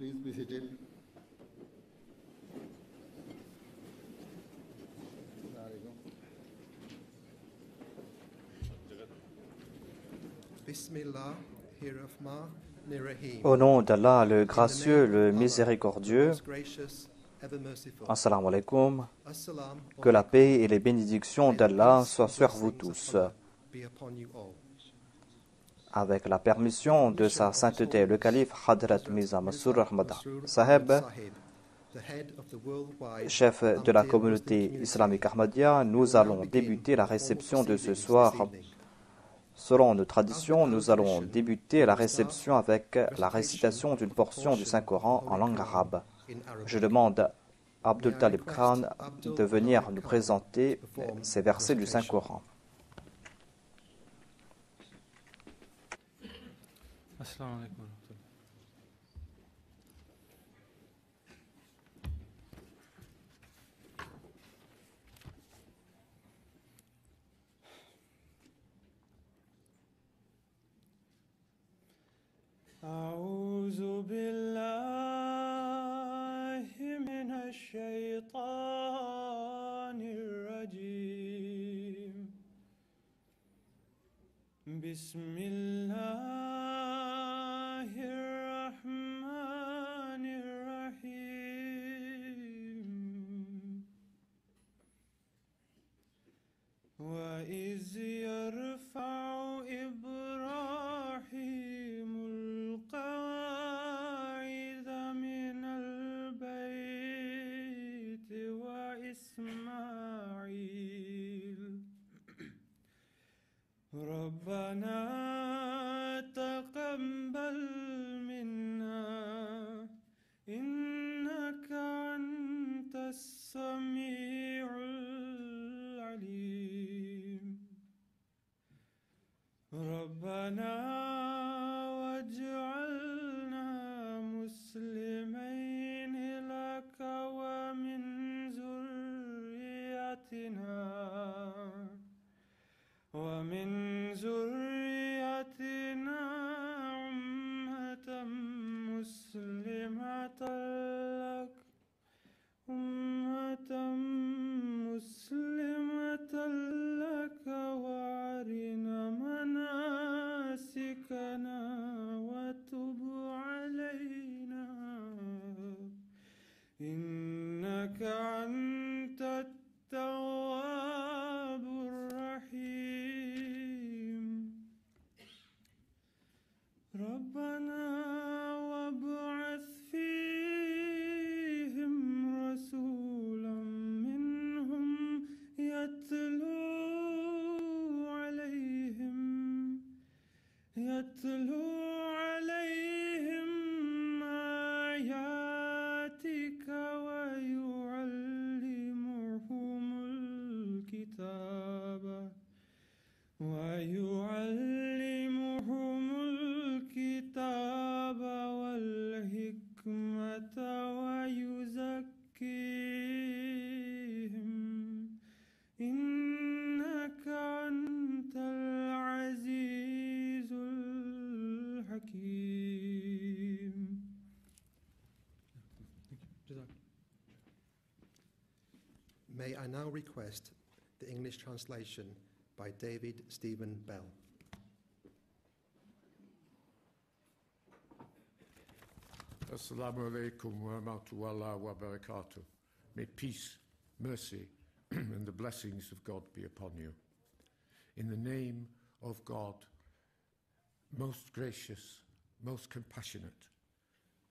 please be seated. Au nom d'Allah, le gracieux, le miséricordieux, Assalamu alaikum, que la paix et les bénédictions d'Allah soient sur vous tous. Avec la permission de sa sainteté, le calife Hadrat Mirza Masroor Ahmad Saheb, chef de la communauté islamique Ahmadiyya, nous allons débuter la réception de ce soir. Selon nos traditions, nous allons débuter la réception avec la récitation d'une portion du Saint-Coran en langue arabe. Je demande à Abdul Talib Khan de venir nous présenter ces versets du Saint-Coran. Assalamu alaikum. أعوذ بالله من الشيطان الرجيم بسم الله الرحمن الرحيم وإذ يرفع إبراهيم القواعد من البيت وإسماعيل ربنا تقبل منا إنك أنت السميع العليم ربنا واجعلنا مسلمين لك ومن ذريتنا أمة مسلمة لك وأرنا مناسكنا وتب علينا إنك أنت التواب الرحيم ربنا وابعث فيهم رسولا منهم يتلو عليهم آياتك ويعلمهم الكتاب والحكمة ويزكيهم إنك أنت العزيز الحكيم. May I now request the English translation by David Stephen Bell. Assalamu alaikum wa rahmatullahi wa barakatuh. May peace, mercy, and the blessings of God be upon you. In the name of God, most gracious, most compassionate,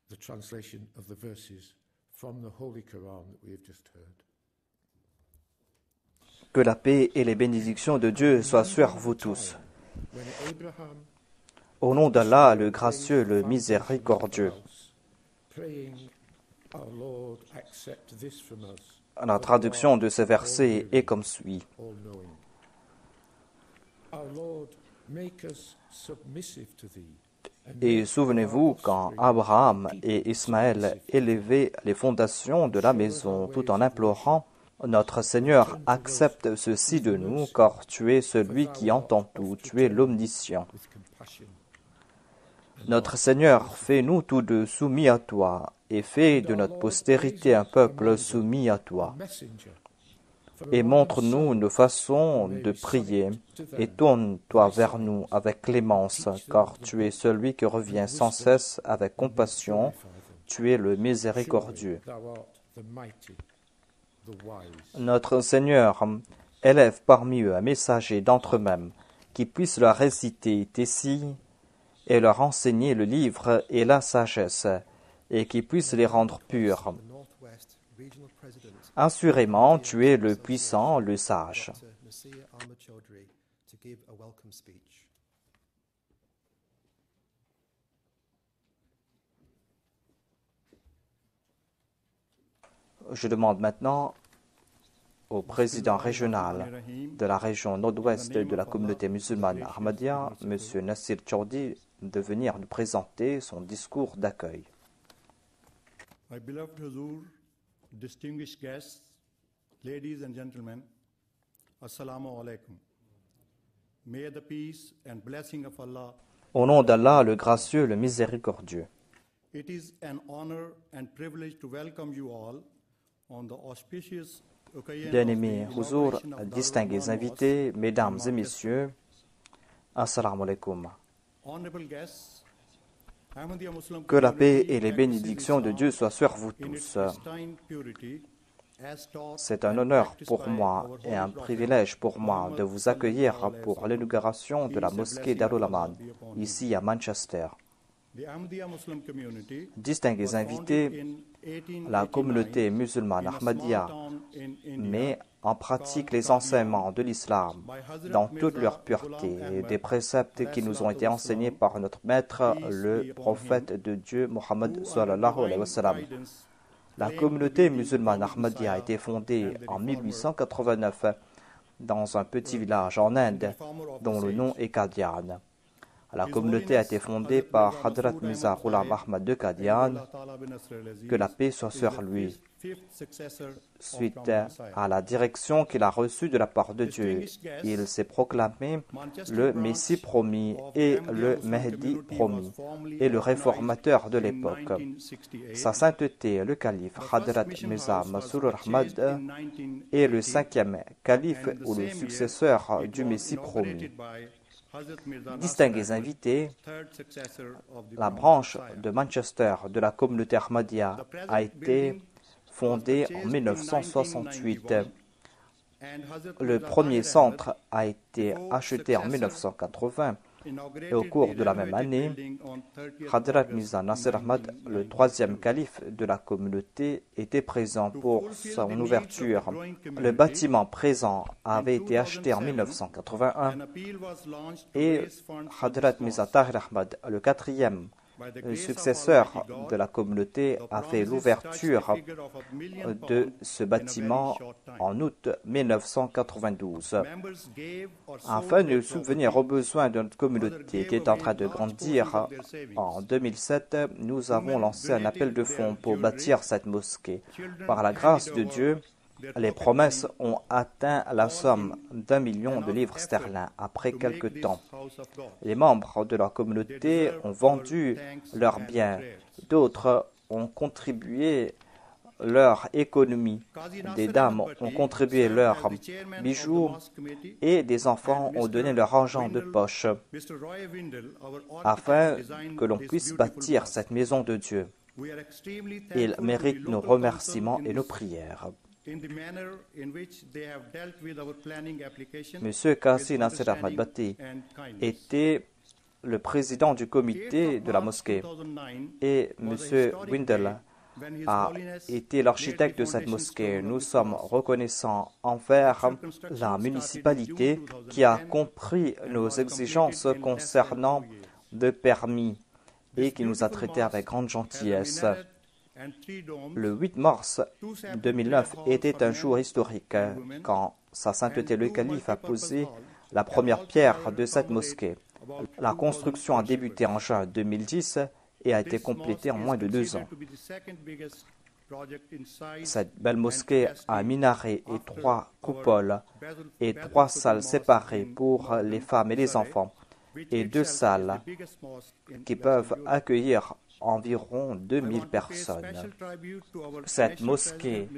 the translation of the verses from the Holy Quran that we have just heard. Que la paix et les bénédictions de Dieu soient sur vous tous. Au nom d'Allah, le gracieux, le miséricordieux. La traduction de ce verset est comme suit. Et souvenez-vous quand Abraham et Ismaël élevaient les fondations de la maison tout en implorant « Notre Seigneur, accepte ceci de nous, car tu es celui qui entend tout, tu es l'omniscient. » Notre Seigneur, fais-nous tous deux soumis à toi et fais de notre postérité un peuple soumis à toi. Et montre-nous nos façons de prier et tourne-toi vers nous avec clémence, car tu es celui qui revient sans cesse avec compassion, tu es le miséricordieux. Notre Seigneur, élève parmi eux un messager d'entre eux-mêmes, qui puisse leur réciter tes signes et leur enseigner le livre et la sagesse, et qui puisse les rendre purs. the Northwest Regional President, Assurément, tu es le puissant, le sage. Dr. Nasir Ahmed Chaudhry, to give a welcome speech. Je demande maintenant au président régional de la région nord-ouest de la communauté musulmane Ahmadiyya, M. Nasir Chaudhry, de venir nous présenter son discours d'accueil. My beloved Huzur, distinguished guests, ladies and gentlemen, Assalamu alaikum. May the peace and blessing of Allah. Au nom d'Allah, le gracieux, le miséricordieux. It is an honor and privilege to welcome you all on the auspicious occasion Bien-aimés of the Huzur, inauguration of Darul distingués Quran invités, Mosque mesdames in et Manchester. messieurs, Assalamu alaikum. Honorable guests, Ahmadiyya Muslim Que la paix community et les bénédictions de Dieu soient sur vous in its tous. pristine purity, as taught C'est un and honneur practiced pour by moi our et holy un prophet, privilège pour moi de Muhammad vous accueillir sallallahu alayhi wa pour sallam. l'inauguration de la Peace and mosquée blessing of Darul Allah Aman, be upon you. ici à Manchester. The Ahmadiyya Muslim community Distingués was founded invités, in 1889 la communauté musulmane in a Ahmadiyya small town in India met en pratique les enseignements de l'islam dans toute leur pureté et des préceptes qui nous ont été enseignés par notre maître, le prophète de Dieu, Mohammed sallallahu alayhi wa sallam. La communauté musulmane Ahmadiyya a été fondée en 1889 dans un petit village en Inde dont le nom est Qadian. La communauté a été fondée par Hadrat Mirza Ghulam Ahmad de Qadian, que la paix soit sur lui, suite à la direction qu'il a reçue de la part de Dieu. Il s'est proclamé le Messie promis et le Mahdi promis et le réformateur de l'époque. Sa sainteté, le calife Hadrat Mirza Masroor Ahmad, est le cinquième calife ou le successeur du Messie promis. Distingués invités, la branche de Manchester de la communauté Ahmadiyya a été fondée en 1968. Le premier centre a été acheté en 1980 et au cours de la même année, Hadrat Mirza Nasir Ahmad, le troisième calife de la communauté, était présent pour son ouverture. Le bâtiment présent avait été acheté en 1981 et Hadrat Mirza Tahir Ahmad, le quatrième successeur de la communauté, a fait l'ouverture de ce bâtiment en août 1992. Afin de subvenir aux besoins de notre communauté qui est en train de grandir, en 2007, nous avons lancé un appel de fonds pour bâtir cette mosquée. Par la grâce de Dieu, les promesses ont atteint la somme d'1 million de livres sterling après quelque temps. Les membres de la communauté ont vendu leurs biens, d'autres ont contribué leur économie, des dames ont contribué leurs bijoux et des enfants ont donné leur argent de poche afin que l'on puisse bâtir cette maison de Dieu. Il mérite nos remerciements et nos prières. Monsieur Kassi Nasir Ahmad Bhatti était le président du comité de la mosquée et Monsieur Windel a été l'architecte de cette mosquée. Nous sommes reconnaissants envers la municipalité qui a compris nos exigences concernant le permis et qui nous a traités avec grande gentillesse. Le 8 mars 2009 était un jour historique quand Sa Sainteté le Calife a posé la première pierre de cette mosquée. La construction a débuté en juin 2010 et a été complétée en moins de 2 ans. Cette belle mosquée a un minaret et 3 coupoles et 3 salles séparées pour les femmes et les enfants. et 2 salles qui peuvent accueillir environ 2000 personnes. Cette mosquée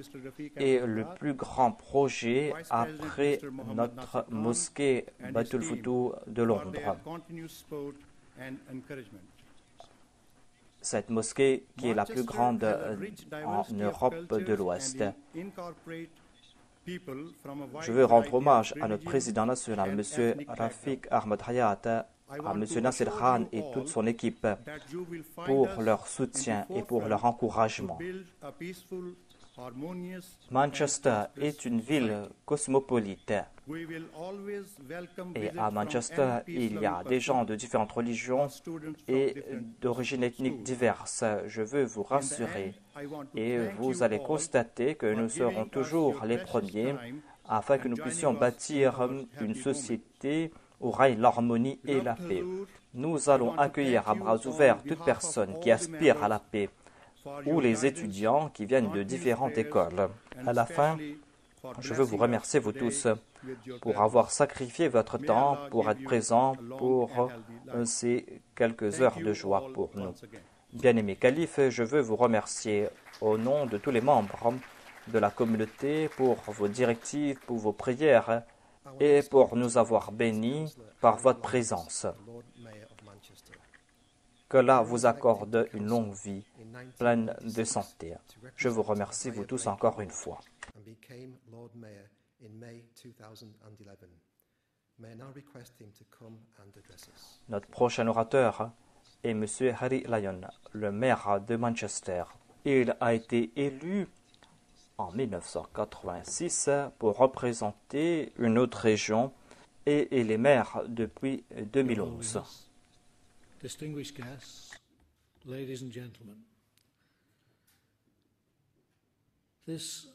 est le plus grand projet après notre mosquée Baitul Futuh de Londres. Cette mosquée qui est la plus grande en Europe de l'Ouest. Je veux rendre hommage à notre président national, M. Rafiq Ahmad Hayat, à M. Nasser Khan et toute son équipe pour leur soutien et pour leur encouragement. Manchester est une ville cosmopolite et à Manchester, il y a des gens de différentes religions et d'origines ethniques diverses. Je veux vous rassurer et vous allez constater que nous serons toujours les premiers afin que nous puissions bâtir une société où règne l'harmonie et la paix. Nous allons accueillir à bras ouverts toute personne qui aspire à la paix ou les étudiants qui viennent de différentes écoles. À la fin, je veux vous remercier, vous tous, pour avoir sacrifié votre temps, pour être présent pour ces quelques heures de joie pour nous. Bien-aimé calife, je veux vous remercier au nom de tous les membres de la communauté pour vos directives, pour vos prières et pour nous avoir bénis par votre présence. Qu'Allah vous accorde une longue vie pleine de santé. Je vous remercie, vous tous, encore une fois. Notre prochain orateur est M. Harry Lyon, le maire de Manchester. Il a été élu en 1986 pour représenter une autre région et il est maire depuis 2011. Distinguished guests, ladies and gentlemen, this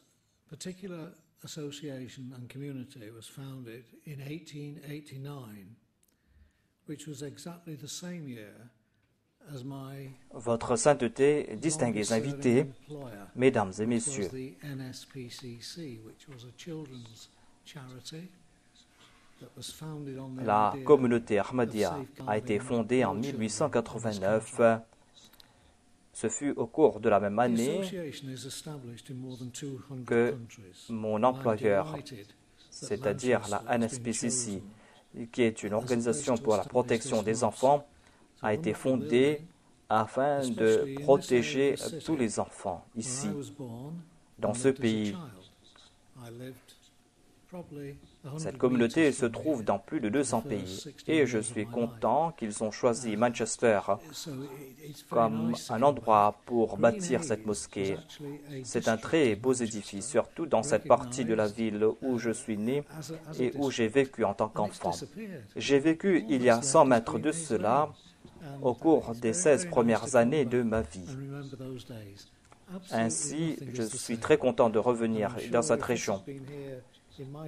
particular association and community was founded in 1889, which was exactly the same year as my Votre sainteté, distingués invités, mesdames et messieurs, the NSPCC, which was a children's charity. La communauté Ahmadiyya a été fondée en 1889. Ce fut au cours de la même année que mon employeur, c'est-à-dire la NSPCC, qui est une organisation pour la protection des enfants, a été fondée afin de protéger tous les enfants ici, dans ce pays. Cette communauté se trouve dans plus de 200 pays et je suis content qu'ils ont choisi Manchester comme un endroit pour bâtir cette mosquée. C'est un très beau édifice, surtout dans cette partie de la ville où je suis né et où j'ai vécu en tant qu'enfant. J'ai vécu il y a 100 mètres de cela au cours des 16 premières années de ma vie. Ainsi, je suis très content de revenir dans cette région.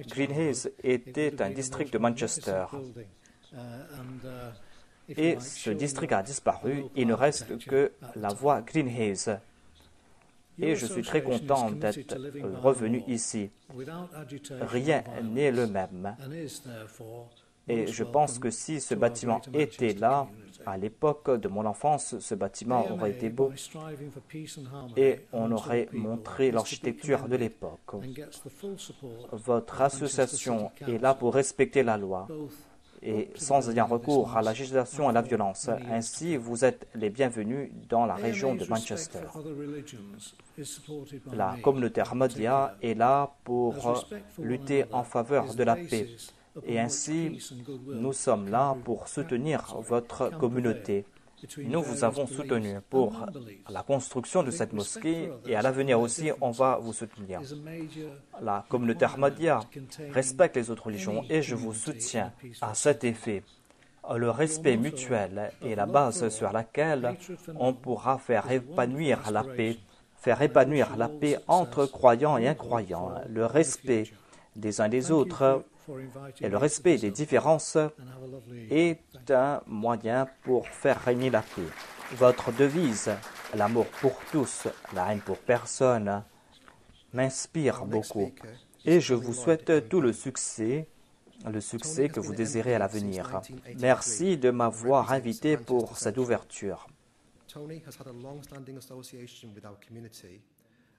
Green Hayes était un district de Manchester et ce district a disparu. Il ne reste que la voie Green Hayes et je suis très content d'être revenu ici. Rien n'est le même et je pense que si ce bâtiment était là, à l'époque de mon enfance, ce bâtiment aurait été beau et on aurait montré l'architecture de l'époque. Votre association est là pour respecter la loi et sans ayant recours à la législation et à la violence. Ainsi, vous êtes les bienvenus dans la région de Manchester. La communauté Ahmadiyya est là pour lutter en faveur de la paix. Et ainsi, nous sommes là pour soutenir votre communauté. Nous vous avons soutenu pour la construction de cette mosquée et à l'avenir aussi, on va vous soutenir. La communauté Ahmadiyya respecte les autres religions et je vous soutiens à cet effet. Le respect mutuel est la base sur laquelle on pourra faire épanouir la paix entre croyants et incroyants. Le respect des uns des autres et le respect des différences est un moyen pour faire régner la paix. Votre devise, l'amour pour tous, la haine pour personne, m'inspire beaucoup et je vous souhaite tout le succès le succès que vous désirez à l'avenir. Merci de m'avoir invité pour cette ouverture. Tony has had a long-standing association with our community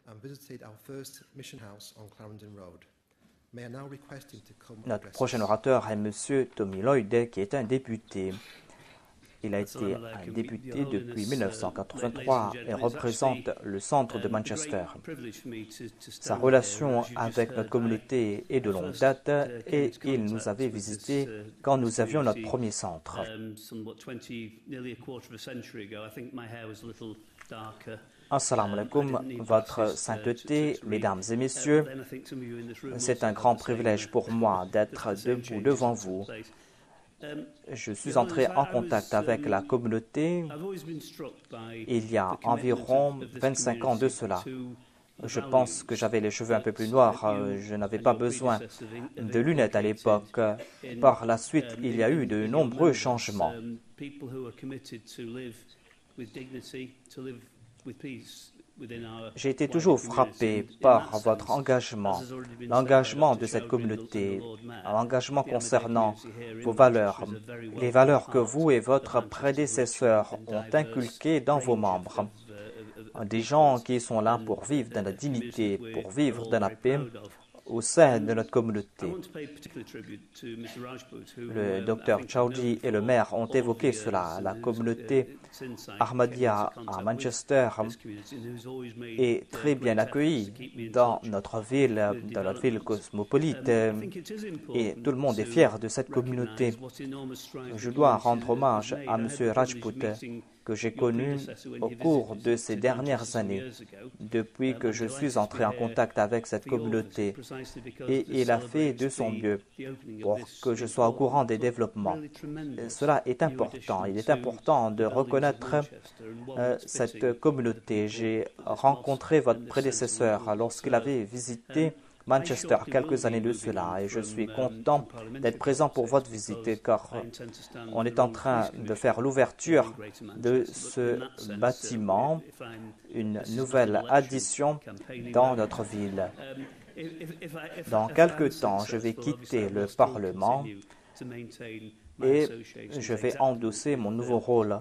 and visited our first mission house on Clarendon Road. May I now request him to come Notre address prochain us. orateur est M. Tommy Lloyd, qui est un député. Il a été un député depuis 1983 et représente le centre de Manchester. Sa relation avec notre communauté est de longue date et il nous avait visités quand nous avions notre premier centre. Assalamu alaikum, votre sainteté, mesdames et messieurs, c'est un grand privilège pour moi d'être debout devant vous. Je suis entré en contact avec la communauté il y a environ 25 ans de cela. Je pense que j'avais les cheveux un peu plus noirs, je n'avais pas besoin de lunettes à l'époque. Par la suite, il y a eu de nombreux changements. J'ai été toujours frappé par votre engagement, l'engagement de cette communauté, l'engagement concernant vos valeurs, les valeurs que vous et votre prédécesseur ont inculquées dans vos membres. Des gens qui sont là pour vivre dans la dignité, pour vivre dans la paix au sein de notre communauté. Le docteur Chowdhury et le maire ont évoqué cela. La communauté Ahmadiyya à Manchester est très bien accueillie dans notre ville cosmopolite, et tout le monde est fier de cette communauté. Je dois rendre hommage à M. Rajput, que j'ai connu au cours de ces dernières années, depuis que je suis entré en contact avec cette communauté, et il a fait de son mieux pour que je sois au courant des développements. Cela est important. Il est important de reconnaître cette communauté. J'ai rencontré votre prédécesseur lorsqu'il avait visité Manchester quelques années de cela, et je suis content d'être présent pour votre visite, car on est en train de faire l'ouverture de ce bâtiment, une nouvelle addition dans notre ville. Dans quelque temps, je vais quitter le Parlement et je vais endosser mon nouveau rôle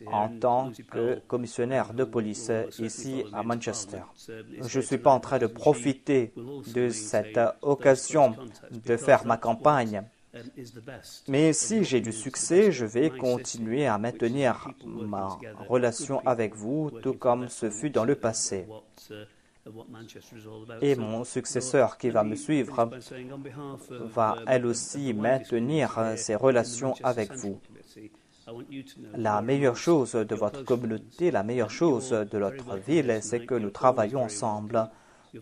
en tant que commissionnaire de police ici à Manchester. Je ne suis pas en train de profiter de cette occasion de faire ma campagne, mais si j'ai du succès, je vais continuer à maintenir ma relation avec vous, tout comme ce fut dans le passé. Et mon successeur qui va me suivre va elle aussi maintenir ses relations avec vous. La meilleure chose de votre communauté, la meilleure chose de notre ville, c'est que nous travaillons ensemble.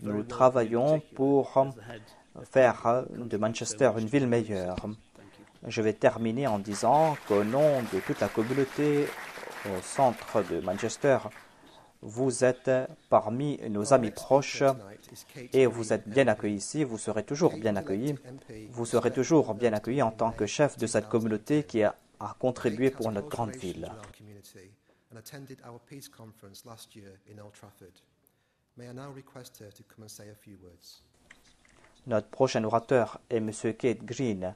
Nous travaillons pour faire de Manchester une ville meilleure. Je vais terminer en disant qu'au nom de toute la communauté au centre de Manchester, vous êtes parmi nos amis proches et vous êtes bien accueillis ici, vous serez toujours bien accueillis. Vous serez toujours bien accueillis en tant que chef de cette communauté qui a contribué pour notre grande ville. Notre prochain orateur est M. Kate Green,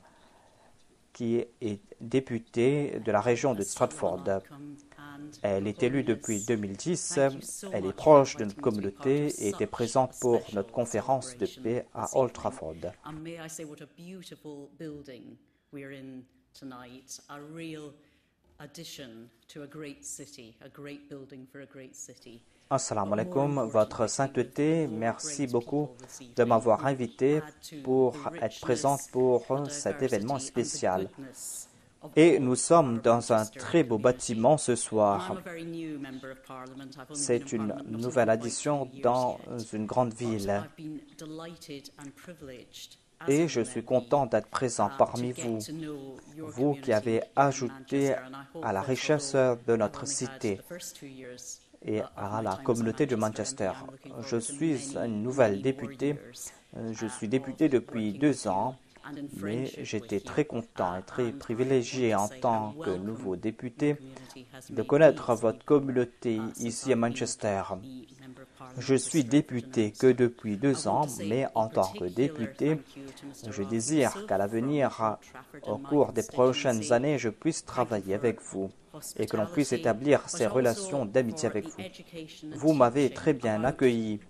qui est député de la région de Stratford. Elle est élue depuis 2010, elle est proche de notre communauté et était présente pour notre conférence de paix à Old Trafford. Assalamu alaikum, votre sainteté, merci beaucoup de m'avoir invité pour être présente pour cet événement spécial. Et nous sommes dans un très beau bâtiment ce soir. C'est une nouvelle addition dans une grande ville. Et je suis content d'être présent parmi vous, vous qui avez ajouté à la richesse de notre cité et à la communauté de Manchester. Je suis une nouvelle députée. Je suis député depuis 2 ans. Mais j'étais très content et très privilégié en tant que nouveau député de connaître votre communauté ici à Manchester. Je suis député que depuis 2 ans, mais en tant que député, je désire qu'à l'avenir, au cours des prochaines années, je puisse travailler avec vous et que l'on puisse établir ces relations d'amitié avec vous. Vous m'avez très bien accueilli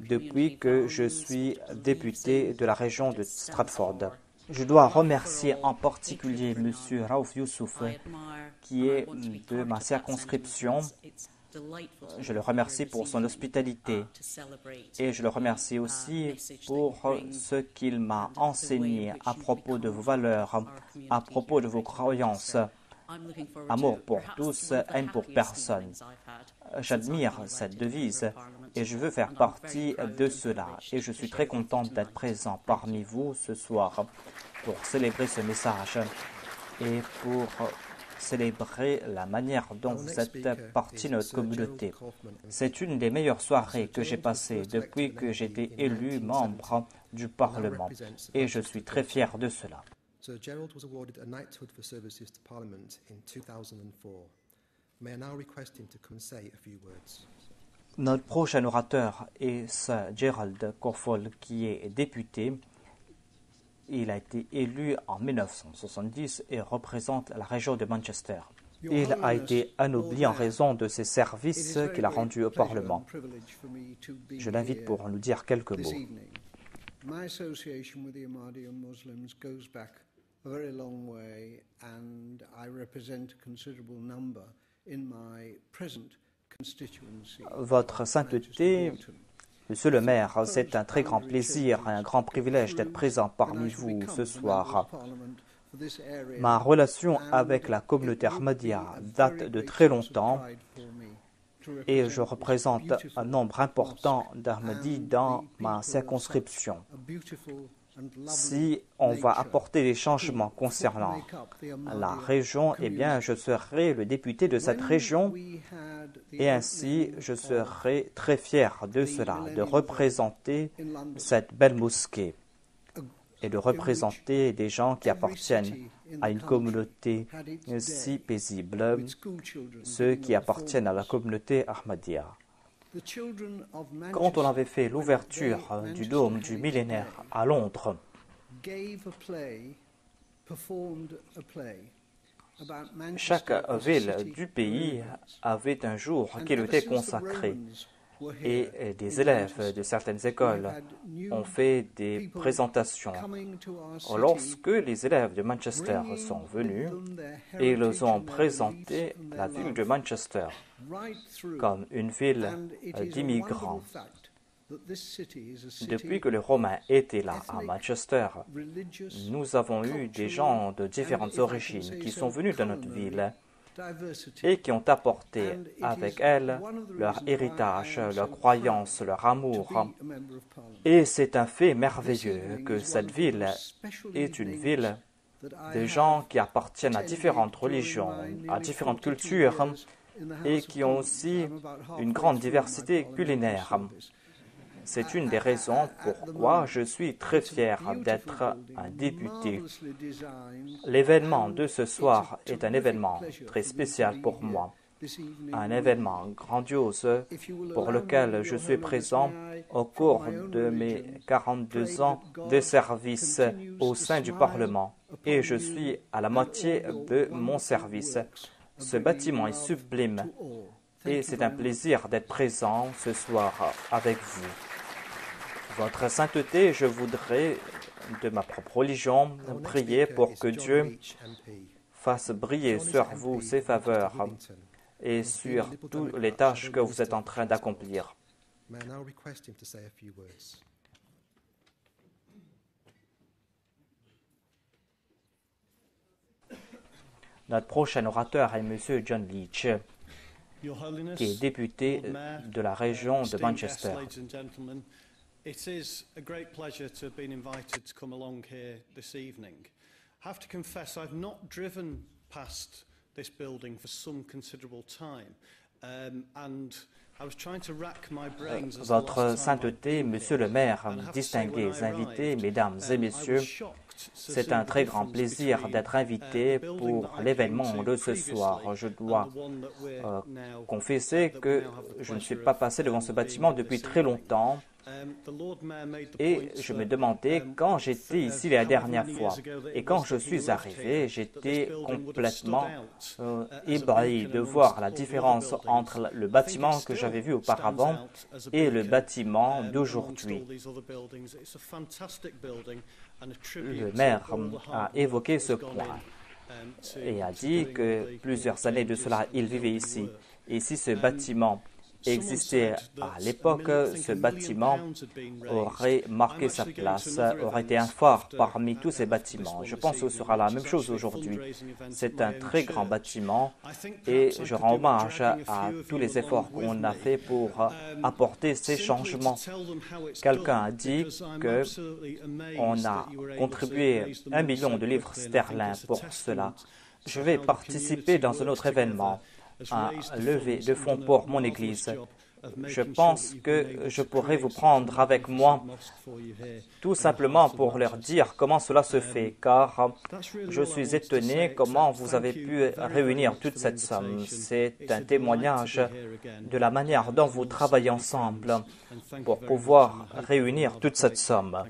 depuis que je suis député de la région de Stratford. Je dois remercier en particulier M. Raouf Youssouf, qui est de ma circonscription. Je le remercie pour son hospitalité et je le remercie aussi pour ce qu'il m'a enseigné à propos de vos valeurs, à propos de vos croyances. Amour pour tous, haine pour personne. J'admire cette devise et je veux faire partie de cela. Et je suis très contente d'être présent parmi vous ce soir pour célébrer ce message et pour célébrer la manière dont vous êtes partie de notre communauté. C'est une des meilleures soirées que j'ai passées depuis que j'ai été élu membre du Parlement et je suis très fier de cela. Sir Gerald was awarded a knighthood for services to Parliament in 2004. May I now request him to come and say a few words. Notre prochain orateur est Sir Gerald Corfol, qui est député. Il a été élu en 1970 et représente la région de Manchester. Il a été anobli en raison de ses services qu'il a rendus au Parlement. Je l'invite pour nous dire quelques mots. My association with the Ahmadiyya Muslims goes back a very long way, and I represent a considerable number in my present constituency. Votre sainteté, Monsieur le maire, c'est un très grand plaisir et un grand privilège d'être présent parmi vous ce soir. Ma relation avec la communauté Ahmadiyya date de très longtemps et je représente un nombre important d'Ahmadis dans ma circonscription. Si on va apporter des changements concernant la région, eh bien, je serai le député de cette région et ainsi, je serai très fier de cela, de représenter cette belle mosquée et de représenter des gens qui appartiennent à une communauté si paisible, ceux qui appartiennent à la communauté Ahmadiyya. Quand on avait fait l'ouverture du dôme du millénaire à Londres, chaque ville du pays avait un jour qui lui était consacré et des élèves de certaines écoles ont fait des présentations. Lorsque les élèves de Manchester sont venus, ils ont présenté la ville de Manchester comme une ville d'immigrants. Depuis que les Romains étaient là à Manchester, nous avons eu des gens de différentes origines qui sont venus dans notre ville et qui ont apporté avec elles leur héritage, leurs croyances, leur amour. Et c'est un fait merveilleux que cette ville est une ville de gens qui appartiennent à différentes religions, à différentes cultures et qui ont aussi une grande diversité culinaire. C'est une des raisons pourquoi je suis très fier d'être un député. L'événement de ce soir est un événement très spécial pour moi, un événement grandiose pour lequel je suis présent au cours de mes 42 ans de service au sein du Parlement et je suis à la moitié de mon service. Ce bâtiment est sublime et c'est un plaisir d'être présent ce soir avec vous. Votre sainteté, je voudrais, de ma propre religion, prier pour que Dieu fasse briller sur vous ses faveurs et sur toutes les tâches que vous êtes en train d'accomplir. Notre prochain orateur est M. John Leach, qui est député de la région de Manchester. It is a great pleasure to have been invited to come along here this evening. I have to confess I've not driven past this building for some considerable time and Votre sainteté, monsieur le maire, distingués invités, mesdames et messieurs, c'est un très grand plaisir d'être invité pour l'événement de ce soir. Je dois confesser que je ne suis pas passé devant ce bâtiment depuis très longtemps et je me demandais quand j'étais ici la dernière fois. Et quand je suis arrivé, j'étais complètement ébahi de voir la différence entre le bâtiment que j'avais vu auparavant et le bâtiment d'aujourd'hui. Le maire a évoqué ce point et a dit que plusieurs années de cela, il vivait ici. Et si ce bâtiment existait à l'époque, ce bâtiment aurait marqué sa place, aurait été un phare parmi tous ces bâtiments. Je pense que ce sera la même chose aujourd'hui. C'est un très grand bâtiment et je rends hommage à tous les efforts qu'on a fait pour apporter ces changements. Quelqu'un a dit qu'on a contribué 1 million de livres sterling pour cela. Je vais participer dans un autre événement, à lever de fonds pour mon église. Je pense que je pourrais vous prendre avec moi tout simplement pour leur dire comment cela se fait, car je suis étonné comment vous avez pu réunir toute cette somme. C'est un témoignage de la manière dont vous travaillez ensemble pour pouvoir réunir toute cette somme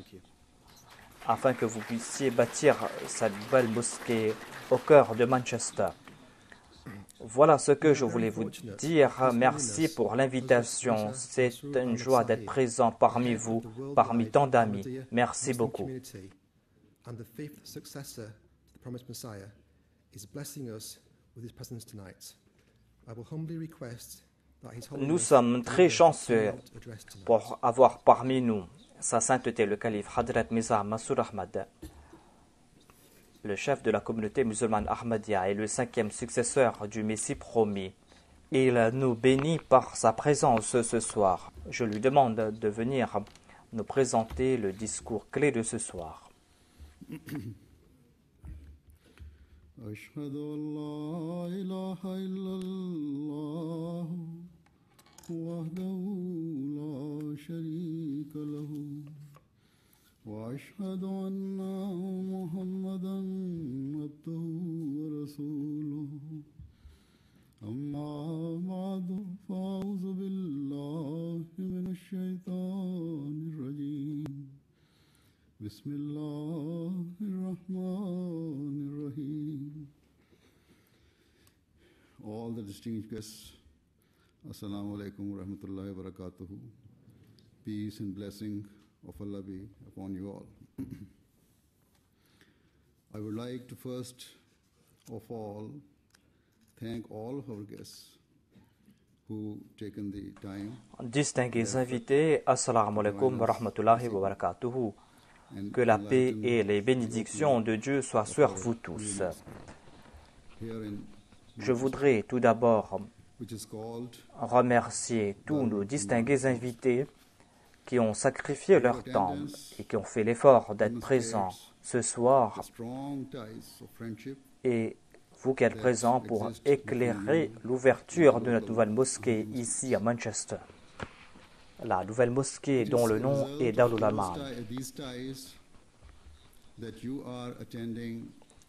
afin que vous puissiez bâtir cette belle mosquée au cœur de Manchester. Voilà ce que je voulais vous dire. Merci pour l'invitation. C'est une joie d'être présent parmi vous, parmi tant d'amis. Merci beaucoup. Nous sommes très chanceux pour avoir parmi nous Sa Sainteté le Calife Hadrat Mirza Masroor Ahmad, le chef de la communauté musulmane Ahmadiyya et le 5e successeur du Messie promis. Il nous bénit par sa présence ce soir. Je lui demande de venir nous présenter le discours clé de ce soir. وأشهد أن محمدًا عبده ورسوله أما بعد فأعوذ بالله من الشيطان الرجيم بسم الله الرحمن الرحيم. All the distinguished guests, Assalamu alaikum wa rahmatullahi wa barakatuhu. Peace and blessing of Allah be upon you all. I would like to first of all thank all of our guests who taken the time. Distingués invités, assalamu alaikum wa rahmatullahi wa barakatuhu. Que la paix et les bénédictions de Dieu soient sur vous tous. Je voudrais tout d'abord remercier tous nos distingués invités qui ont sacrifié leur temps et qui ont fait l'effort d'être présents ce soir, et vous qui êtes présents pour éclairer l'ouverture de notre nouvelle mosquée ici à Manchester. La nouvelle mosquée dont le nom est Darul Aman.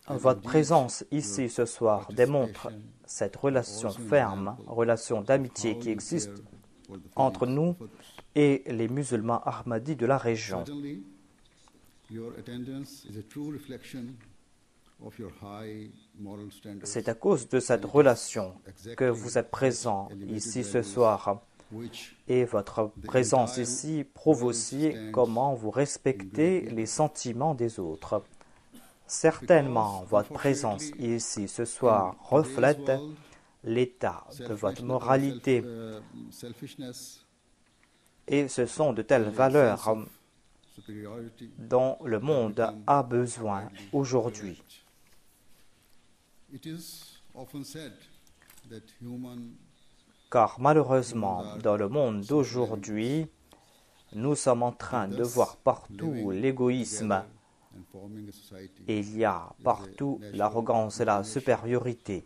Votre présence ici ce soir démontre cette relation ferme, relation d'amitié qui existe entre nous et les musulmans Ahmadis de la région. C'est à cause de cette relation que vous êtes présents ici ce soir. Et votre présence ici prouve aussi comment vous respectez les sentiments des autres. Certainement, votre présence ici ce soir reflète l'état de votre moralité. Et ce sont de telles valeurs dont le monde a besoin aujourd'hui. Car malheureusement, dans le monde d'aujourd'hui, nous sommes en train de voir partout l'égoïsme. Et il y a partout l'arrogance et la supériorité.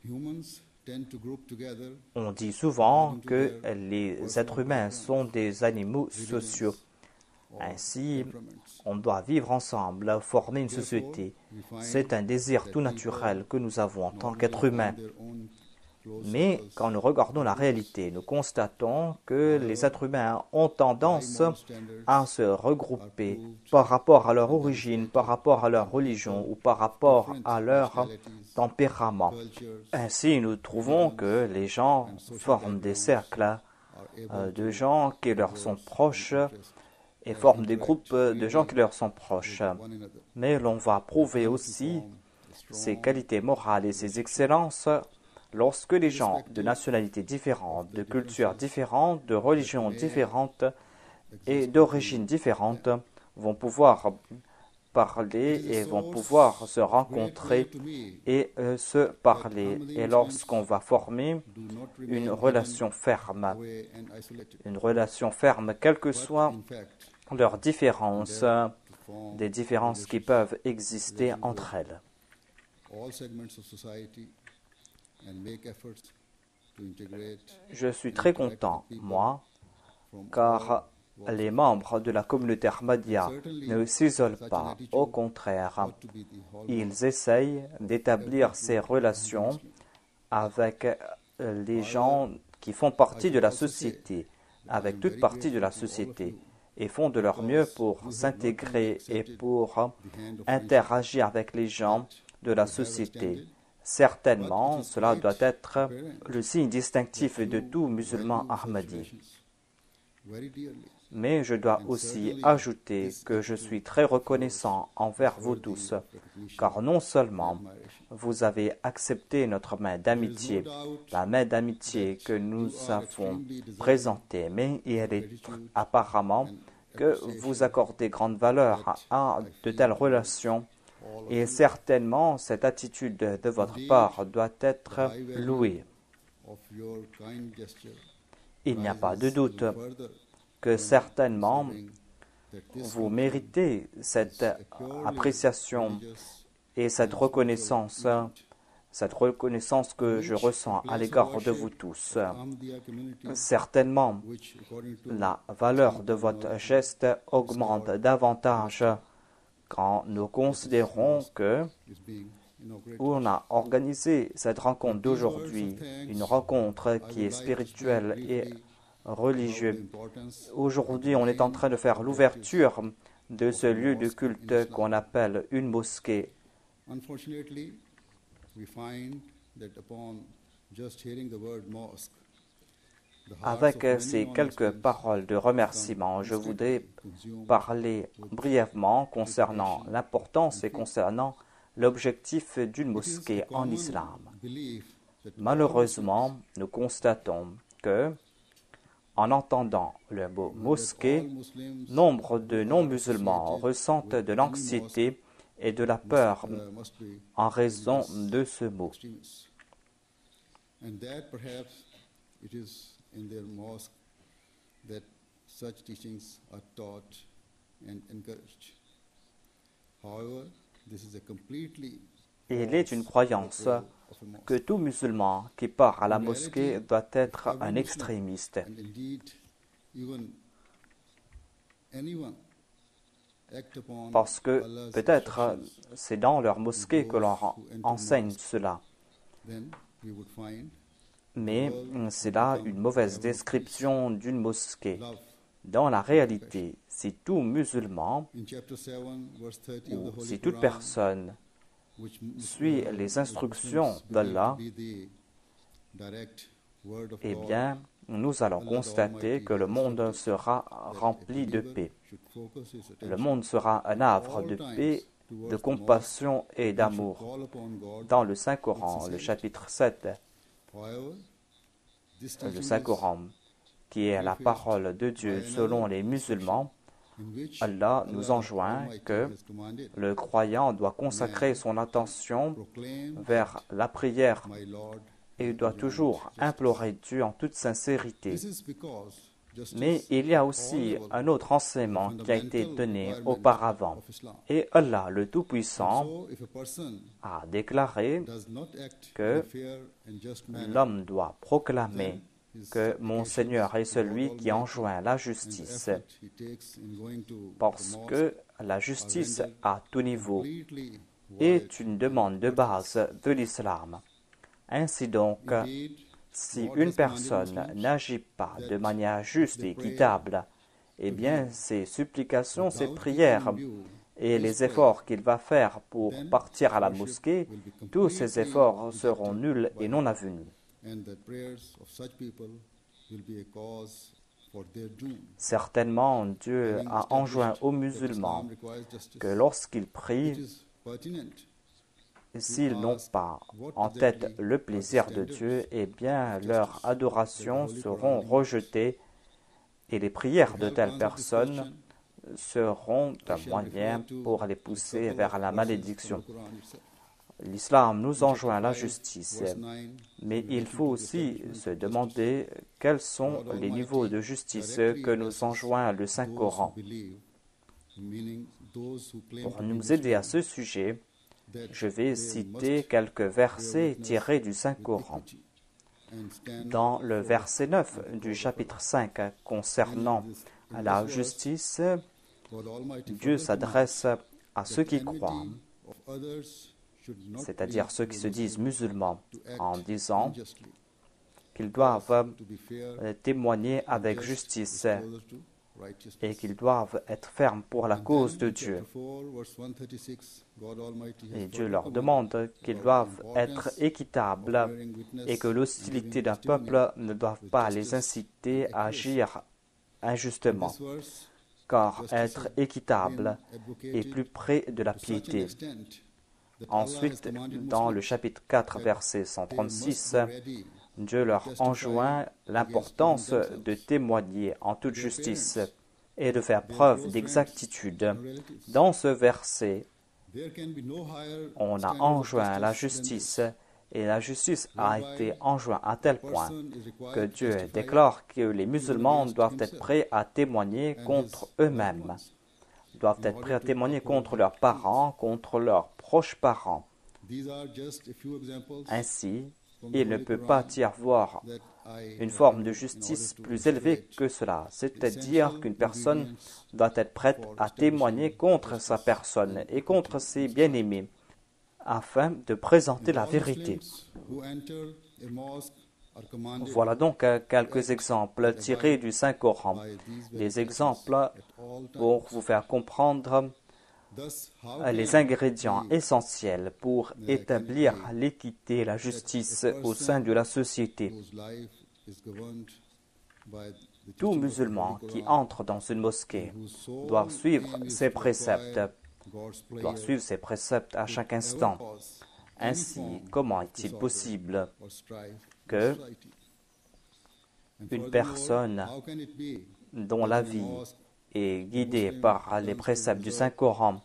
humans tend to group together. On dit souvent que les êtres humains sont des animaux sociaux. Ainsi, on doit vivre ensemble, former une société. C'est un désir tout naturel que nous avons en tant qu'êtres humains. Mais quand nous regardons la réalité, nous constatons que les êtres humains ont tendance à se regrouper par rapport à leur origine, par rapport à leur religion ou par rapport à leur tempérament. Ainsi, nous trouvons que les gens forment des cercles de gens qui leur sont proches et forment des groupes de gens qui leur sont proches. Mais l'on va prouver aussi ces qualités morales et ces excellences lorsque les gens de nationalités différentes, de cultures différentes, de religions différentes et d'origines différentes vont pouvoir parler et vont pouvoir se rencontrer et se parler. Et lorsqu'on va former une relation ferme, quelles que soient leurs différences, des différences qui peuvent exister entre elles. Je suis très content, moi, car les membres de la communauté Ahmadiyya ne s'isolent pas. Au contraire, ils essayent d'établir ces relations avec les gens qui font partie de la société, avec toute partie de la société, et font de leur mieux pour s'intégrer et pour interagir avec les gens de la société. Certainement, cela doit être le signe distinctif de tout musulman ahmadi. Mais je dois aussi ajouter que je suis très reconnaissant envers vous tous, car non seulement vous avez accepté notre main d'amitié, la main d'amitié que nous avons présentée, mais il est apparemment que vous accordez grande valeur à de telles relations. Et certainement, cette attitude de votre part doit être louée. Il n'y a pas de doute que certainement, vous méritez cette appréciation et cette reconnaissance que je ressens à l'égard de vous tous. Certainement, la valeur de votre geste augmente davantage quand nous considérons que on a organisé cette rencontre d'aujourd'hui, une rencontre qui est spirituelle et religieuse. Aujourd'hui, on est en train de faire l'ouverture de ce lieu de culte qu'on appelle une mosquée. Avec ces quelques paroles de remerciement, je voudrais parler brièvement concernant l'importance et concernant l'objectif d'une mosquée en islam. Malheureusement, nous constatons que, en entendant le mot mosquée, nombre de non-musulmans ressentent de l'anxiété et de la peur en raison de ce mot. In their mosque that such teachings are taught and encouraged. However, this is a completely Il est une croyance que tout musulman qui part à la mosquée doit être un extrémiste. Parce que peut-être c'est dans leur mosquée que l'on enseigne cela. Mais c'est là une mauvaise description d'une mosquée. Dans la réalité, si tout musulman ou si toute personne suit les instructions d'Allah, eh bien, nous allons constater que le monde sera rempli de paix. Le monde sera un havre de paix, de compassion et d'amour. Dans le Saint-Coran, le chapitre 7, le Saint-Coran, qui est la parole de Dieu selon les musulmans, Allah nous enjoint que le croyant doit consacrer son attention vers la prière et doit toujours implorer Dieu en toute sincérité. Mais il y a aussi un autre enseignement qui a été donné auparavant. Et Allah, le Tout-Puissant, a déclaré que l'homme doit proclamer que mon Seigneur est celui qui enjoint la justice, parce que la justice à tout niveau est une demande de base de l'islam. Ainsi donc, si une personne n'agit pas de manière juste et équitable, eh bien ses supplications, ses prières et les efforts qu'il va faire pour partir à la mosquée, tous ces efforts seront nuls et non avenus. Certainement, Dieu a enjoint aux musulmans que lorsqu'ils prient, s'ils n'ont pas en tête le plaisir de Dieu, eh bien leurs adorations seront rejetées et les prières de telles personnes seront un moyen pour les pousser vers la malédiction. L'islam nous enjoint la justice, mais il faut aussi se demander quels sont les niveaux de justice que nous enjoint le Saint-Coran. Pour nous aider à ce sujet, je vais citer quelques versets tirés du Saint-Coran. Dans le verset 9 du chapitre 5 concernant la justice, Dieu s'adresse à ceux qui croient, c'est-à-dire ceux qui se disent musulmans, en disant qu'ils doivent témoigner avec justice et qu'ils doivent être fermes pour la cause de Dieu. Et Dieu leur demande qu'ils doivent être équitables et que l'hostilité d'un peuple ne doit pas les inciter à agir injustement, car être équitable est plus près de la piété. Ensuite, dans le chapitre 4, verset 136, Dieu leur enjoint l'importance de témoigner en toute justice et de faire preuve d'exactitude. Dans ce verset, on a enjoint la justice et la justice a été enjointe à tel point que Dieu déclare que les musulmans doivent être prêts à témoigner contre eux-mêmes, doivent être prêts à témoigner contre leurs parents, contre leurs proches parents. Ainsi, il ne peut pas y avoir une forme de justice plus élevée que cela, c'est-à-dire qu'une personne doit être prête à témoigner contre sa personne et contre ses bien-aimés, afin de présenter la vérité. Voilà donc quelques exemples tirés du Saint-Coran. Les exemples pour vous faire comprendre les ingrédients essentiels pour établir l'équité et la justice au sein de la société. Tout musulman qui entre dans une mosquée doit suivre ses préceptes, à chaque instant. Ainsi, comment est-il possible que une personne dont la vie est guidée par les préceptes du Saint-Coran,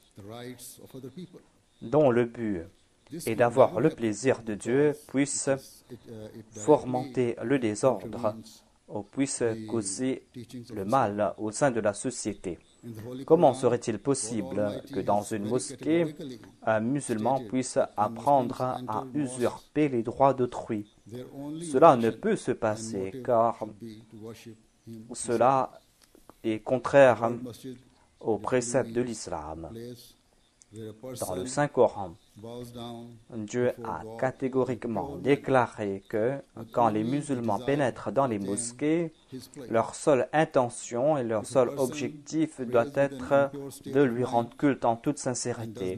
dont le but est d'avoir le plaisir de Dieu, puisse fomenter le désordre ou puisse causer le mal au sein de la société? Comment serait-il possible que dans une mosquée, un musulman puisse apprendre à usurper les droits d'autrui? Cela ne peut se passer car cela est contraire aux préceptes de l'islam. Dans le Saint-Coran, Dieu a catégoriquement déclaré que quand les musulmans pénètrent dans les mosquées, leur seule intention et leur seul objectif doit être de lui rendre culte en toute sincérité.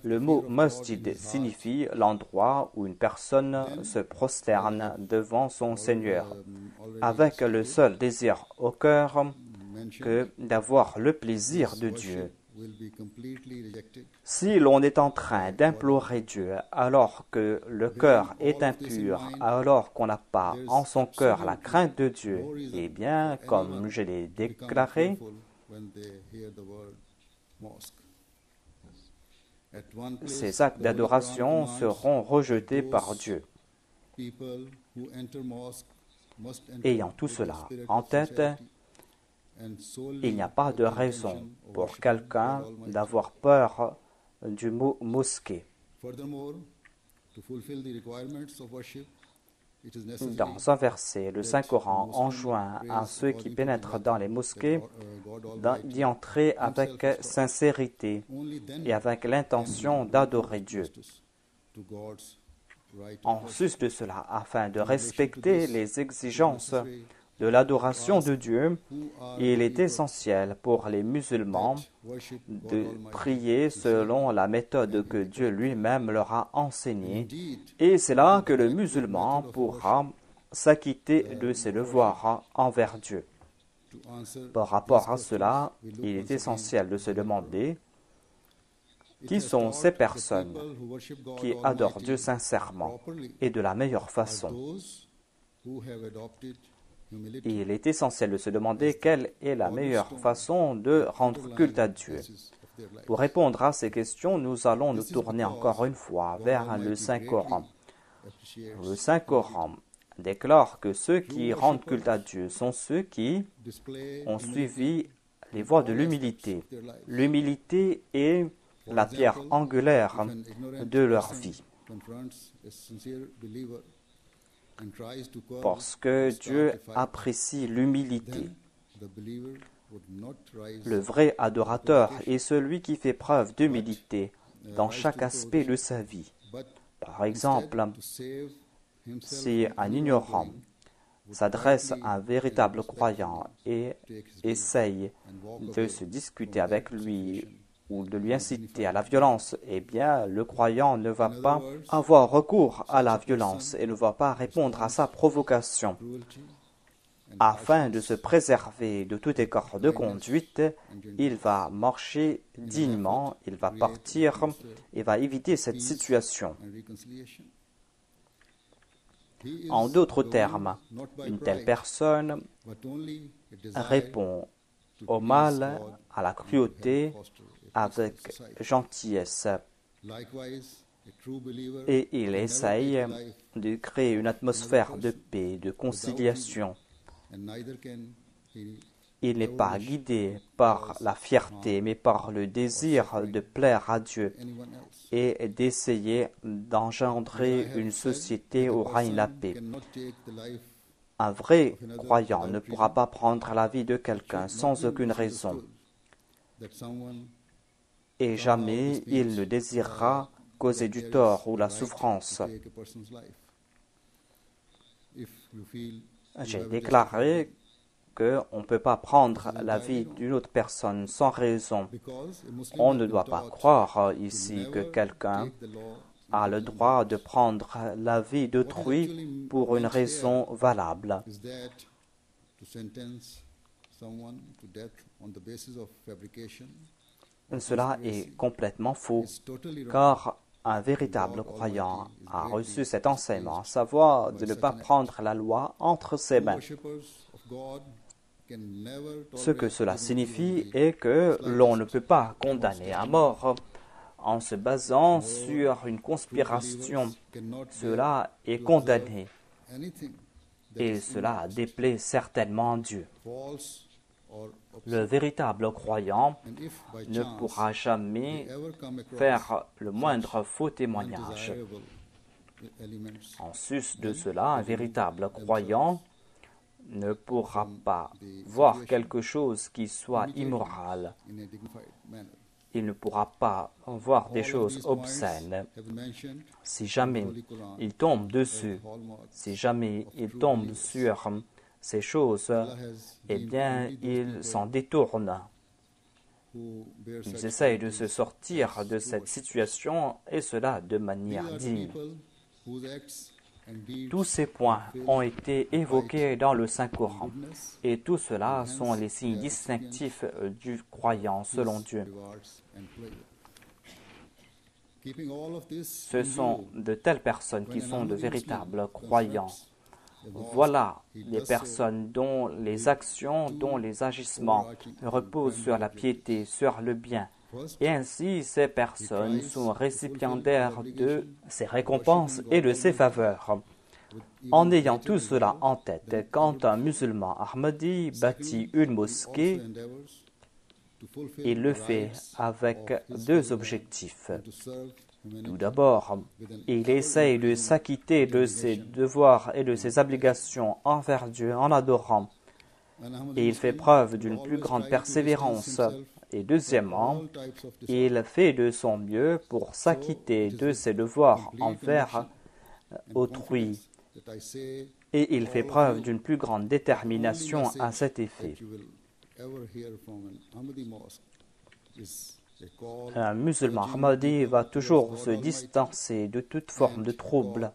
Le mot masjid signifie l'endroit où une personne se prosterne devant son Seigneur, avec le seul désir au cœur que d'avoir le plaisir de Dieu. Si l'on est en train d'implorer Dieu alors que le cœur est impur, alors qu'on n'a pas en son cœur la crainte de Dieu, eh bien, comme je l'ai déclaré, ces actes d'adoration seront rejetés par Dieu. Ayant tout cela en tête, Il n'y a pas de raison pour quelqu'un d'avoir peur du mot mosquée. Dans un verset, le Saint-Coran enjoint à ceux qui pénètrent dans les mosquées d'y entrer avec sincérité et avec l'intention d'adorer Dieu. En sus de cela, afin de respecter les exigences de l'adoration de Dieu, il est essentiel pour les musulmans de prier selon la méthode que Dieu lui-même leur a enseignée, et c'est là que le musulman pourra s'acquitter de ses devoirs envers Dieu. Par rapport à cela, il est essentiel de se demander qui sont ces personnes qui adorent Dieu sincèrement et de la meilleure façon. Il est essentiel de se demander quelle est la meilleure façon de rendre culte à Dieu. Pour répondre à ces questions, nous allons nous tourner encore une fois vers le Saint-Coran. Le Saint-Coran déclare que ceux qui rendent culte à Dieu sont ceux qui ont suivi les voies de l'humilité. L'humilité est la pierre angulaire de leur vie. Parce que Dieu apprécie l'humilité. Le vrai adorateur est celui qui fait preuve d'humilité dans chaque aspect de sa vie. Par exemple, si un ignorant s'adresse à un véritable croyant et essaye de se discuter avec lui ou de lui inciter à la violence, eh bien, le croyant ne va pas avoir recours à la violence et ne va pas répondre à sa provocation. Afin de se préserver de tout écart de conduite, il va marcher dignement, il va partir et va éviter cette situation. En d'autres termes, une telle personne répond au mal, à la cruauté, avec gentillesse. Et il essaye de créer une atmosphère de paix, de conciliation. Il n'est pas guidé par la fierté, mais par le désir de plaire à Dieu et d'essayer d'engendrer une société où règne la paix. Un vrai croyant ne pourra pas prendre la vie de quelqu'un sans aucune raison. Et jamais il ne désirera causer du tort ou la souffrance. J'ai déclaré qu'on ne peut pas prendre la vie d'une autre personne sans raison. On ne doit pas croire ici que quelqu'un a le droit de prendre la vie d'autrui pour une raison valable. Cela est complètement faux, car un véritable croyant a reçu cet enseignement, à savoir de ne pas prendre la loi entre ses mains. Ce que cela signifie est que l'on ne peut pas condamner à mort en se basant sur une conspiration. Cela est condamné et cela déplaît certainement Dieu. Le véritable croyant ne pourra jamais faire le moindre faux témoignage. En sus de cela, un véritable croyant ne pourra pas voir quelque chose qui soit immoral. Il ne pourra pas voir des choses obscènes. Si jamais il tombe dessus, si jamais il tombe sur ces choses, eh bien, ils s'en détournent. Ils essayent de se sortir de cette situation, et cela de manière digne. Tous ces points ont été évoqués dans le Saint-Coran, et tout cela sont les signes distinctifs du croyant selon Dieu. Ce sont de telles personnes qui sont de véritables croyants. Voilà les personnes dont les actions, dont les agissements reposent sur la piété, sur le bien. Et ainsi, ces personnes sont récipiendaires de ses récompenses et de ses faveurs. En ayant tout cela en tête, quand un musulman Ahmadi bâtit une mosquée, il le fait avec deux objectifs. Tout d'abord, il essaye de s'acquitter de ses devoirs et de ses obligations envers Dieu en adorant. Et il fait preuve d'une plus grande persévérance. Et deuxièmement, il fait de son mieux pour s'acquitter de ses devoirs envers autrui. Et il fait preuve d'une plus grande détermination à cet effet. Un musulman Ahmadi va toujours se distancer de toute forme de trouble.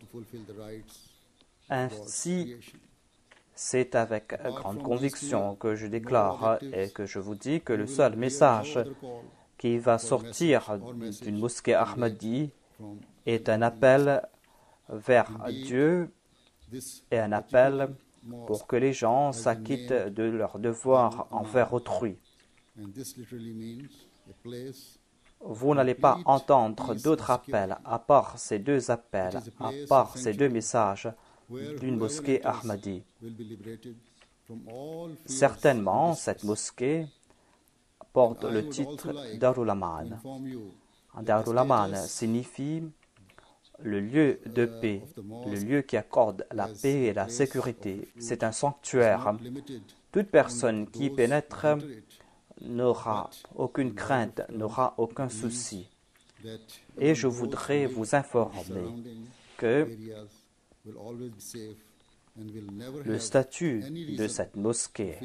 Ainsi, c'est avec grande conviction que je déclare et que je vous dis que le seul message qui va sortir d'une mosquée Ahmadi est un appel vers Dieu et un appel pour que les gens s'acquittent de leurs devoirs envers autrui. Vous n'allez pas entendre d'autres appels à part ces deux appels, à part ces deux messages d'une mosquée Ahmadi. Certainement, cette mosquée porte le titre Darul Aman. Darul Aman signifie le lieu de paix, le lieu qui accorde la paix et la sécurité. C'est un sanctuaire. Toute personne qui y pénètre n'aura aucune crainte, n'aura aucun souci. Et je voudrais vous informer que le statut de cette mosquée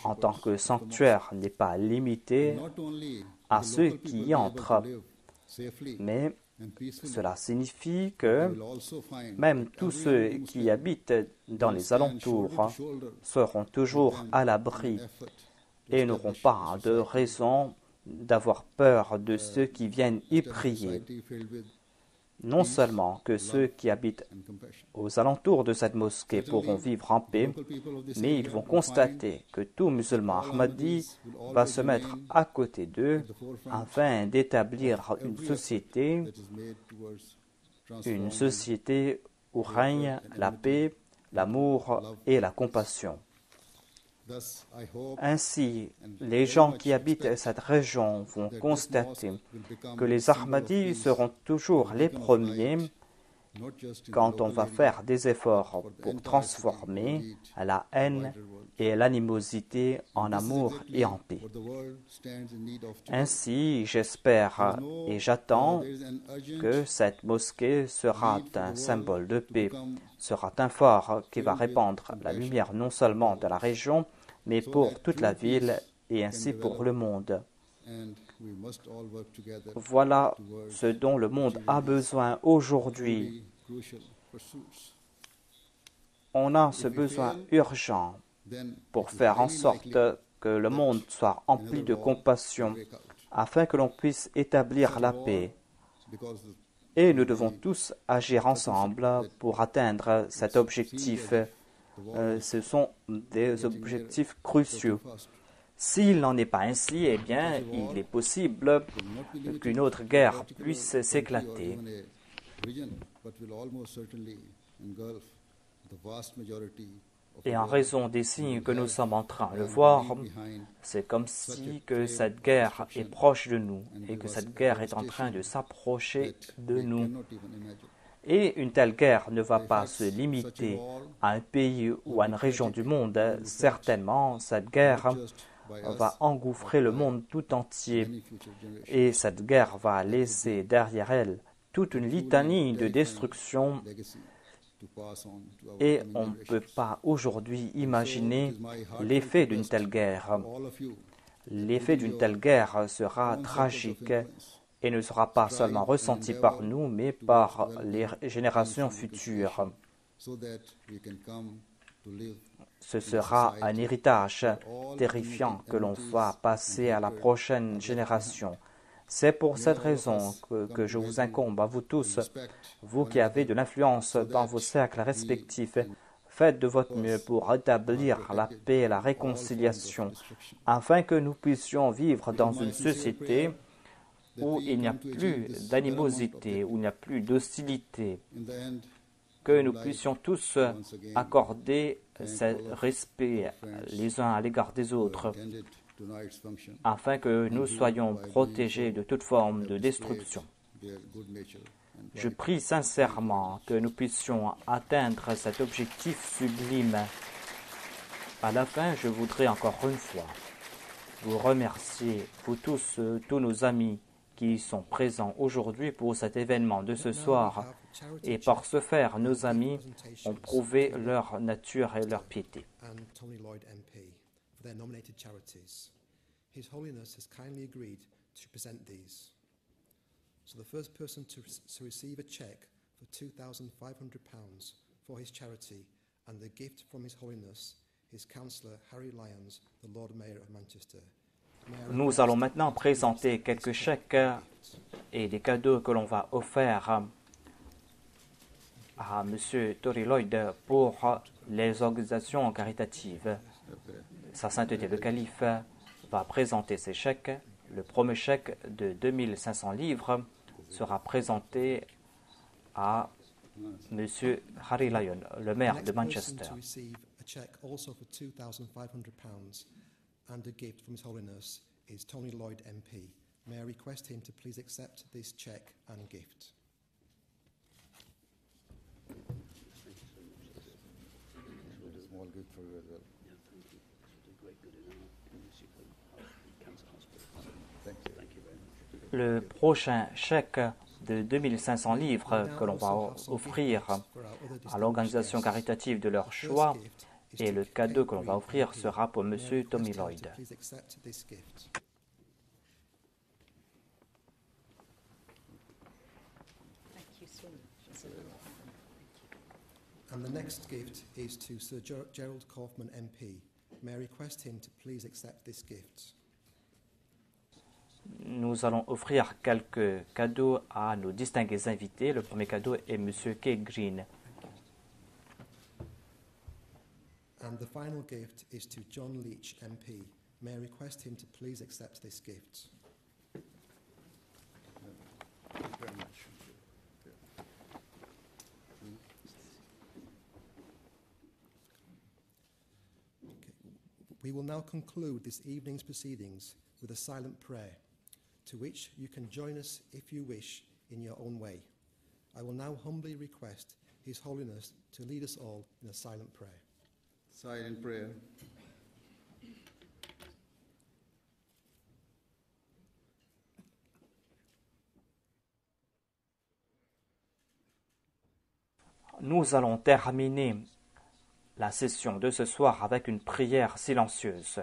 en tant que sanctuaire n'est pas limité à ceux qui y entrent, mais cela signifie que même tous ceux qui habitent dans les alentours seront toujours à l'abri et n'auront pas de raison d'avoir peur de ceux qui viennent y prier. Non seulement que ceux qui habitent aux alentours de cette mosquée pourront vivre en paix, mais ils vont constater que tout musulman Ahmadi va se mettre à côté d'eux afin d'établir une société où règne la paix, l'amour et la compassion. Ainsi, les gens qui habitent cette région vont constater que les Ahmadis seront toujours les premiers quand on va faire des efforts pour transformer la haine et l'animosité en amour et en paix. Ainsi, j'espère et j'attends que cette mosquée sera un symbole de paix, sera un phare qui va répandre la lumière non seulement dans la région, mais pour toute la ville et ainsi pour le monde. Voilà ce dont le monde a besoin aujourd'hui. On a ce besoin urgent pour faire en sorte que le monde soit empli de compassion afin que l'on puisse établir la paix. Et nous devons tous agir ensemble pour atteindre cet objectif. Ce sont des objectifs cruciaux. S'il n'en est pas ainsi, eh bien, il est possible qu'une autre guerre puisse s'éclater. Et en raison des signes que nous sommes en train de voir, c'est comme si que cette guerre est proche de nous et que cette guerre est en train de s'approcher de nous. Et une telle guerre ne va pas se limiter à un pays ou à une région du monde. Certainement, cette guerre va engouffrer le monde tout entier. Et cette guerre va laisser derrière elle toute une litanie de destruction. Et on ne peut pas aujourd'hui imaginer l'effet d'une telle guerre. L'effet d'une telle guerre sera tragique et ne sera pas seulement ressenti par nous, mais par les générations futures. Ce sera un héritage terrifiant que l'on va passer à la prochaine génération. C'est pour cette raison que je vous incombe à vous tous, vous qui avez de l'influence dans vos cercles respectifs. Faites de votre mieux pour rétablir la paix et la réconciliation, afin que nous puissions vivre dans une société où il n'y a plus d'animosité, où il n'y a plus d'hostilité, que nous puissions tous accorder ce respect les uns à l'égard des autres, afin que nous soyons protégés de toute forme de destruction. Je prie sincèrement que nous puissions atteindre cet objectif sublime. À la fin, je voudrais encore une fois vous remercier, vous tous, tous nos amis qui sont présents aujourd'hui pour cet événement de ce soir. Et par ce faire, nos amis ont prouvé leur nature et leur piété. And Tony Lloyd MP for their nominated charities. His Holiness has kindly agreed to present these. So the first person to receive a cheque for £2,500 for his charity and the gift from His Holiness is Councillor Harry Lyons, the Lord Mayor of Manchester. Nous allons maintenant présenter quelques chèques et des cadeaux que l'on va offrir à M. Tory Lloyd pour les organisations caritatives. Sa sainteté le calife va présenter ces chèques. Le premier chèque de 2500 livres sera présenté à M. Harry Lyon, le maire de Manchester. And a gift from His Holiness is Tony Lloyd MP. May I request him to please accept this cheque and gift. Small gift for you as well. Thank you. Le prochain chèque de 2500 livres que l'on va offrir à l'organisation caritative de leur choix et le cadeau que l'on va offrir sera pour M. Tommy Lloyd. And the next gift is to Sir Gerald Kaufman MP. May I request him to please accept this gift. Nous allons offrir quelques cadeaux à nos distingués invités. Le premier cadeau est M. Kay Green. And the final gift is to John Leach MP. May I request him to please accept this gift. Thank you very much. We will now conclude this evening's proceedings with a silent prayer, to which you can join us if you wish in your own way. I will now humbly request His Holiness to lead us all in a silent prayer. Silent prayer. Nous allons terminer la session de ce soir avec une prière silencieuse.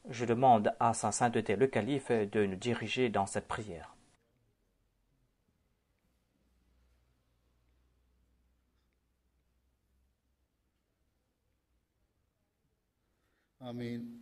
Je demande à Sa Sainteté le Calife de nous diriger dans cette prière. Amen.